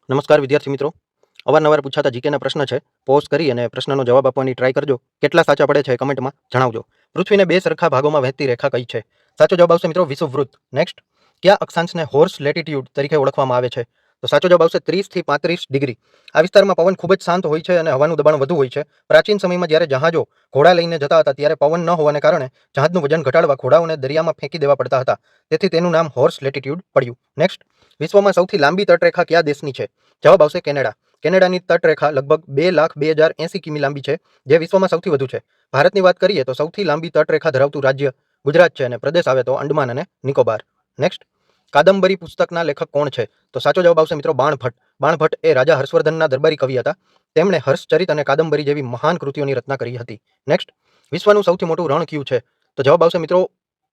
નમસ્કાર વિદ્યાર્થી મિત્રો. અવારનવાર પૂછાતા જીકેના પ્રશ્ન છે. પોઝ કરી અને પ્રશ્નનો જવાબ આપવાની ટ્રાય કરજો. કેટલા સાચા પડે છે કમેન્ટમાં જણાવજો. પૃથ્વીને બે સરખા ભાગોમાં વહેતી રેખા કઈ છે? સાચો જવાબ આવશે મિત્રો વિષુવવૃત્ત. નેક્સ્ટ, કયા અક્ષાંશને હોર્સ લેટિટ્યુડ તરીકે ઓળખવામાં આવે છે? તો સાચો જવાબ આવશે 30 થી 35 ડિગ્રી. આ વિસ્તારમાં પવન ખૂબ જ શાંત હોય છે અને હવાનું દબાણ વધુ હોય છે. પ્રાચીન સમયમાં જ્યારે જહાજો ઘોડા લઈને જતા હતા ત્યારે પવન ન હોવાને કારણે જહાજનું વજન ઘટાડવા ઘોડાઓને દરિયામાં ફેંકી દેવા પડતા હતા. તેથી તેનું નામ હોર્સ લેટિટ્યુડ પડ્યું. નેક્સ્ટ, વિશ્વમાં સૌથી લાંબી તટરેખા કયા દેશની છે? જવાબ આવશે કેનેડા. કેનેડાની તટરેખા લગભગ 2,02,080 કિમી લાંબી છે, જે વિશ્વમાં સૌથી વધુ છે. ભારતની વાત કરીએ તો સૌથી લાંબી તટરેખા ધરાવતું રાજ્ય ગુજરાત છે અને પ્રદેશ આવે તો અંડમાન અને નિકોબાર. નેક્સ્ટ, કાદંબરી પુસ્તકના લેખક કોણ છે? તો સાચો જવાબ આવશે મિત્રો બાણભટ્ટ. બાણભટ્ટ એ રાજા હર્ષવર્ધનના દરબારી કવિ હતા. તેમણે હર્ષચરિત અને કાદંબરી જેવી મહાન કૃતિઓની રચના કરી હતી. નેક્સ્ટ, વિશ્વનું સૌથી મોટું રણ કયું છે? તો જવાબ આવશે મિત્રો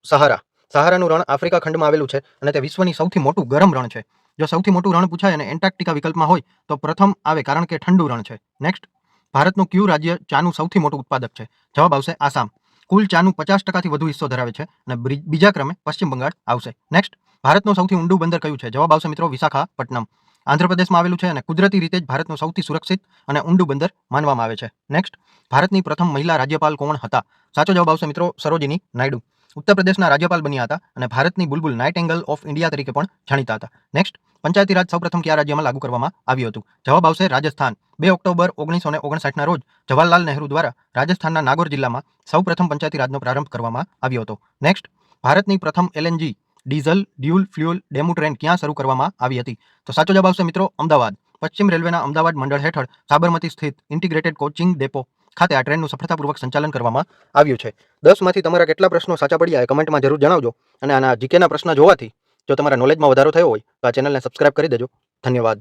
સહારા. સહારાનું રણ આફ્રિકા ખંડમાં આવેલું છે અને તે વિશ્વની સૌથી મોટું ગરમ રણ છે. જો સૌથી મોટું રણ પૂછાય અને એન્ટાર્કટિકા વિકલ્પમાં હોય તો પ્રથમ આવે કારણ કે ઠંડુ રણ છે. નેક્સ્ટ, ભારતનું કયું રાજ્ય ચાનું સૌથી મોટું ઉત્પાદક છે? જવાબ આવશે આસામ. કુલ ચાનું 50%થી વધુ હિસ્સો ધરાવે છે અને બીજા ક્રમે પશ્ચિમ બંગાળ આવશે. નેક્સ્ટ, ભારતનું સૌથી ઊંડું બંદર કયું છે? જવાબ આવશે મિત્રો વિશાખાપટ્ટનમ. આંધ્રપ્રદેશમાં આવેલું છે અને કુદરતી રીતે જ ભારતનું સૌથી સુરક્ષિત અને ઊંડું બંદર માનવામાં આવે છે. નેક્સ્ટ, ભારતની પ્રથમ મહિલા રાજ્યપાલ કોણ હતા? સાચો જવાબ આવશે મિત્રો સરોજિની નાયડુ. ઉત્તર પ્રદેશના રાજ્યપાલ બન્યા હતા અને ભારતની બુલબુલ નાઇટેંગલ ઓફ ઇન્ડિયા તરીકે પણ જાણીતા હતા. નેક્સ્ટ, પંચાયતી રાજ સૌપ્રથમ કયા રાજ્યમાં લાગુ કરવામાં આવ્યું હતું? જવાબ આવશે રાજસ્થાન. 2 ઓક્ટોબર 1959ના રોજ જવાહરલાલ નહેરુ દ્વારા રાજસ્થાનના નાગોર જિલ્લામાં સૌપ્રથમ પંચાયતી રાજનો પ્રારંભ કરવામાં આવ્યો હતો. નેક્સ્ટ, ભારતની પ્રથમ LNG diesel dual fuel DEMU train ક્યાં શરૂ કરવામાં આવી હતી? તો સાચો જવાબ આવશે મિત્રો અમદાવાદ. પશ્ચિમ રેલવેના અમદાવાદ મંડળ હેઠળ સાબરમતી સ્થિત ઇન્ટિગ્રેટેડ કોચિંગ ડેપો ખાતે આ ટ્રેનનું સફળતાપૂર્વક સંચાલન કરવામાં આવ્યું છે. 10માંથી તમારા કેટલા પ્રશ્નો સાચા પડ્યા એ કમેન્ટમાં જરૂર જણાવજો. અને આના જીકેના પ્રશ્ન જોવાથી જો તમારા નોલેજમાં વધારો થયો હોય તો આ ચેનલને સબસ્ક્રાઇબ કરી દેજો. ધન્યવાદ.